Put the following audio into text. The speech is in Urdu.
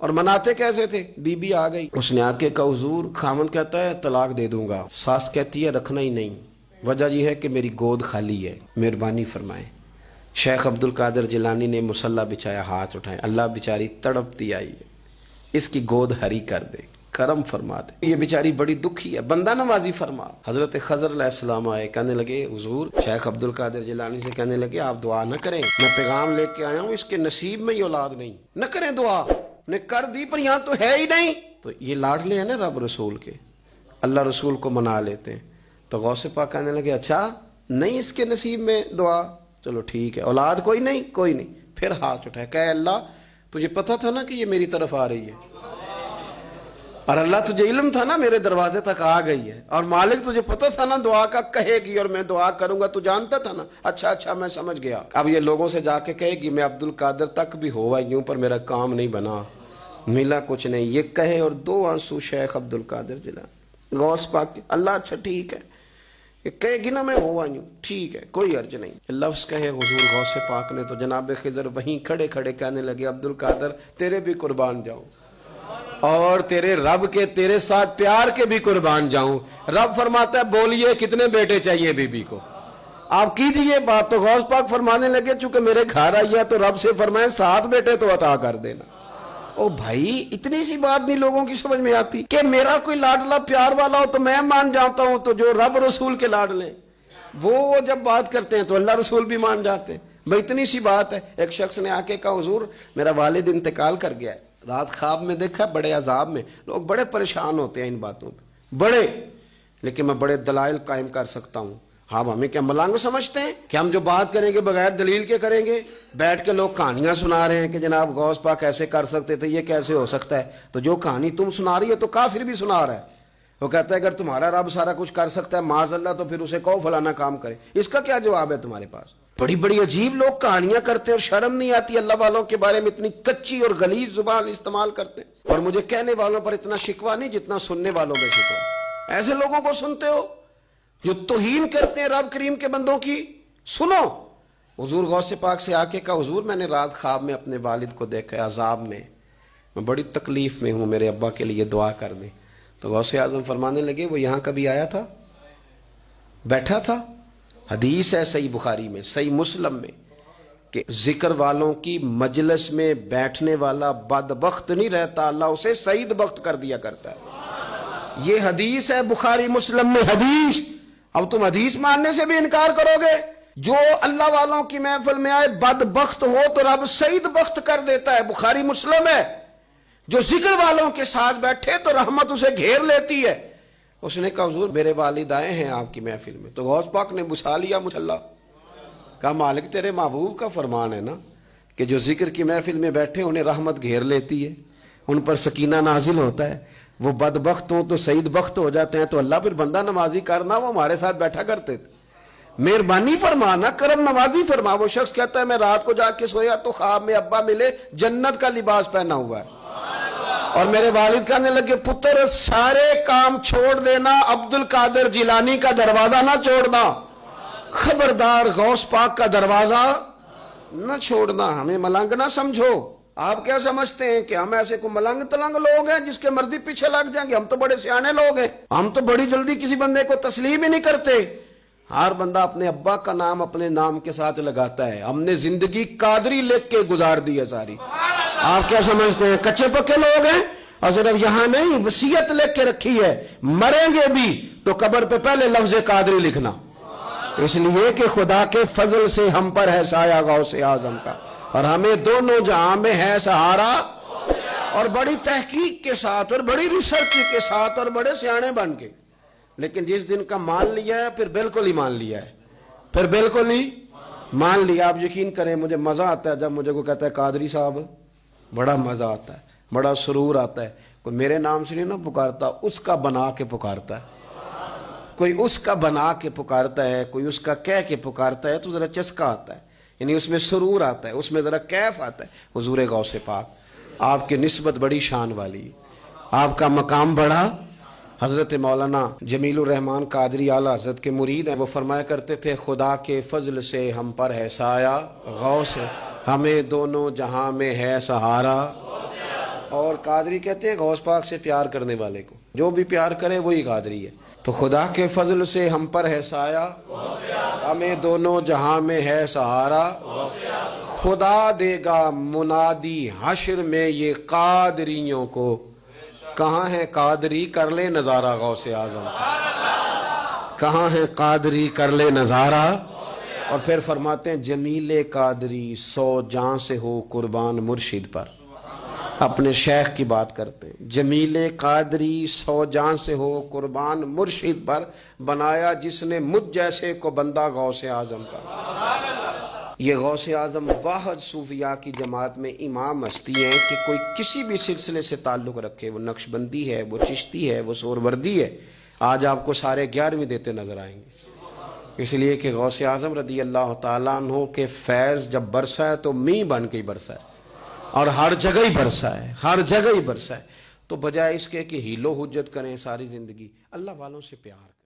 اور مناتے کیسے تھے؟ بی بی آ گئی، اس نے آ کے کہا حضور، خامن کہتا ہے طلاق دے دوں گا، ساس کہتی ہے رکھنا ہی نہیں، وجہ یہ ہے کہ میری گود خالی ہے، مہربانی فرمائیں۔ شیخ عبد القادر جیلانی نے مصلی بچھایا، ہاتھ اٹھائے، اللہ بیچاری تڑپتی آئی ہے، اس کی گود ہری کر دے، کرم فرما دے، یہ بیچاری بڑی دکھی ہے، بندہ نوازی فرما۔ حضرت خضر علیہ السلام آئے، کہنے لگے حضور، شیخ عبد القادر جیلانی سے کہنے لگے آپ دعا نہ کریں، میں پیغام لے کے آیا ہوں، اس کے نصیب میں ہی اولاد نہیں، نہ کریں دعا، نے کر دی پر یہاں تو ہے ہی نہیں۔ تو یہ لاڈلے ہیں نا رب رسول کے، اللہ رسول کو منا لیتے ہیں۔ تو غوث پاک کہنے لگے اچھا نہیں اس کے نصیب میں دعا، چلو ٹھیک ہے، اولاد کوئی نہیں، کوئی نہیں۔ پھر ہاتھ اٹھائے، کہ اللہ تجھے پتہ تھا نا کہ یہ میری طرف آ رہی ہے، اور اللہ تجھے علم تھا نا میرے دروازے تک آ گئی ہے، اور مالک تجھے پتہ تھا نا دعا کا کہے گی اور میں دعا کروں گا، تو جانتا تھا نا۔ اچھا میں سمجھ گیا، اب یہ لوگوں سے جا کے کہے گی میں عبد القادر تک بھی ہوا یوں پر میرا کام نہیں بنا، ملا کچھ نہیں، یہ کہے اور دو آنسو شیخ عبد القادر جیلانی غوث پاک کے، اللہ اچھا ٹھیک ہے، یہ کہے گی نا میں ہوا یوں، ٹھیک ہے کوئی عرض نہیں، لفظ کہے حضور غوث پاک نے تو جناب خضر وہیں کھڑے کھڑے کہنے لگے عبد القادر تیرے بھی قربان جاؤں، اور تیرے رب کے تیرے ساتھ پیار کے بھی قربان جاؤں۔ رب فرماتا ہے بولیے کتنے بیٹے چاہیے بی بی کو، آپ کیجئے بات۔ تو غوث پاک فرمانے لگے چونکہ میرے گھر آئی ہے تو رب سے فرمائے 7 بیٹے تو عطا کر دینا۔ او بھائی اتنی سی بات نہیں لوگوں کی سمجھ میں آتی کہ میرا کوئی لاڈلا پیار والا ہو تو میں مان جاتا ہوں، تو جو رب رسول کے لاڈلے وہ جب بات کرتے ہیں تو اللہ رسول بھی مان جاتے ہیں۔ بھائی اتنی سی بات ہے۔ ایک شخص نے آ کے کہا حضور میرا والد انتقال کر گیا ہے، رات خواب میں دیکھا بڑے عذاب میں، لوگ بڑے پریشان ہوتے ہیں ان باتوں پہ بڑے، لیکن میں بڑے دلائل قائم کر سکتا ہوں۔ ہم ہمیں کیا ملنگ سمجھتے ہیں کہ ہم جو بات کریں گے بغیر دلیل کے کریں گے؟ بیٹھ کے لوگ کہانیاں سنا رہے ہیں کہ جناب غوث پاک ایسے کر سکتے تھے، یہ کیسے ہو سکتا ہے؟ تو جو کہانی تم سنا رہی ہے تو کافر بھی سنا رہا ہے، وہ کہتا ہے اگر تمہارا رب سارا کچھ کر سکتا ہے معاذ اللہ تو پھر اسے کہو فلانا کام کرے، اس کا کیا جواب ہے تمہارے پاس؟ بڑی بڑی عجیب لوگ کہانیاں کرتے ہیں اور شرم نہیں آتی اللہ والوں کے بارے میں اتنی کچی اور غلیظ زبان استعمال کرتے ہیں۔ اور مجھے کہنے والوں پر اتنا شکوہ نہیں جتنا سننے والوں میں شکوہ۔ ایسے لوگوں کو سنتے ہو جو توہین کرتے ہیں رب کریم کے بندوں کی، سنو۔ حضور غوث پاک سے آ کے کہا حضور میں نے رات خواب میں اپنے والد کو دیکھا عذاب میں بڑی تکلیف میں ہوں، میرے ابا کے لیے دعا کر دیں۔ تو غوث اعظم فرمانے لگے وہ یہاں کبھی آیا تھا، بیٹھا تھا؟ حدیث ہے صحیح بخاری میں، صحیح مسلم میں، کہ ذکر والوں کی مجلس میں بیٹھنے والا بدبخت نہیں رہتا، اللہ اسے سعید بخت کر دیا کرتا ہے۔ یہ حدیث ہے بخاری مسلم میں، حدیث۔ اب تم حدیث ماننے سے بھی انکار کرو گے؟ جو اللہ والوں کی محفل میں آئے بدبخت ہو تو رب سعید بخت کر دیتا ہے، بخاری مسلم ہے۔ جو ذکر والوں کے ساتھ بیٹھے تو رحمت اسے گھیر لیتی ہے۔ اس نے کہا حضور میرے والد آئے ہیں آپ کی محفل میں، تو غوث پاک نے بچھا لیا مصلی، کہا مالک تیرے محبوب کا فرمان ہے نا کہ جو ذکر کی محفل میں بیٹھے انہیں رحمت گھیر لیتی ہے، ان پر سکینہ نازل ہوتا ہے، وہ بدبخت ہوں تو سعید بخت ہو جاتے ہیں، تو اللہ پھر بندہ نوازی کرنا، وہ ہمارے ساتھ بیٹھا کرتے تھے، مہربانی فرمانا، کرم نوازی فرما۔ وہ شخص کہتا ہے میں رات کو جا کے سویا تو خواب میں ابا ملے جنت کا لباس پہنا ہوا ہے، اور میرے والد کہنے لگے پتر سارے کام چھوڑ دینا، عبد القادر جیلانی کا دروازہ نہ چھوڑنا، خبردار غوث پاک کا دروازہ نہ چھوڑنا، ہمیں ملنگ نہ سمجھو۔ آپ کیا سمجھتے ہیں کہ ہم ایسے کو ملنگ تلنگ لوگ ہیں جس کے مرضی پیچھے لگ جائیں گے؟ ہم تو بڑے سیانے لوگ ہیں، ہم تو بڑی جلدی کسی بندے کو تسلیم ہی نہیں کرتے۔ ہر بندہ اپنے ابا کا نام اپنے نام کے ساتھ لگاتا ہے، ہم نے زندگی قادری لکھ کے گزار دی ہے ساری۔ آپ کیا سمجھتے ہیں کچے پکے لوگ ہیں؟ اور صرف یہاں نہیں وصیت لکھ کے رکھی ہے مریں گے بھی تو قبر پہ پہلے لفظ قادری لکھنا، اس لیے کہ خدا کے فضل سے ہم پر ہے سایہ غوث اعظم کا، اور ہمیں دونوں جہاں میں ہے سہارا۔ اور بڑی تحقیق کے ساتھ اور بڑی ریسرچ کے ساتھ اور بڑے سیانے بن کے، لیکن جس دن کا مان لیا ہے پھر بالکل ہی مان لیا ہے، پھر بالکل ہی مان لیا۔ آپ یقین کریں مجھے مزہ آتا ہے جب مجھے کوئی کہتا ہے قادری صاحب، بڑا مزہ آتا ہے، بڑا سرور آتا ہے۔ کوئی میرے نام سے نہیں نہ پکارتا، اس کا بنا کے پکارتا ہے، کوئی اس کا بنا کے پکارتا ہے، کوئی اس کا کہہ کے پکارتا ہے، تو ذرا چسکا آتا ہے، یعنی اس میں سرور آتا ہے، اس میں ذرا کیف آتا ہے۔ حضور غوث پاک آپ کی نسبت بڑی شان والی، آپ کا مقام بڑا۔ حضرت مولانا جمیل الرحمن قادری اعلیٰ حضرت کے مرید ہیں، وہ فرمایا کرتے تھے خدا کے فضل سے ہم پر ہے سایہ غوث، ہمیں دونوں جہاں میں ہے سہارا۔ اور قادری کہتے ہیں غوث پاک سے پیار کرنے والے کو، جو بھی پیار کرے وہی قادری ہے۔ تو خدا کے فضل سے ہم پر ہے سایہ، ہمیں دونوں جہاں میں ہے سہارا، خدا دے گا منادی حشر میں یہ قادریوں کو، کہاں ہے قادری کر لے نظارہ غوث اعظم کا، کہاں ہے قادری کر لے نظارہ۔ اور پھر فرماتے ہیں جمیل قادری 100 جاں سے ہو قربان مرشد پر، اپنے شیخ کی بات کرتے ہیں، جمیل قادری 100 جاں سے ہو قربان مرشد پر، بنایا جس نے مجھ جیسے کو بندہ غوث اعظم کا۔ یہ غوث اعظم واحد صوفیاء کی جماعت میں امام ہستی ہیں کہ کوئی کسی بھی سلسلے سے تعلق رکھے، وہ نقشبندی ہے، وہ چشتی ہے، وہ سہروردی ہے، آج آپ کو سارے 11ویں دیتے نظر آئیں گے۔ اس لیے کہ غوث اعظم رضی اللہ تعالیٰ عنہ کے فیض جب برسا ہے تو می بن کے ہی برسا ہے، اور ہر جگہ ہی برسا ہے، ہر جگہ ہی برسا ہے۔ تو بجائے اس کے کہ ہیلو حجت کریں ساری زندگی، اللہ والوں سے پیار کریں۔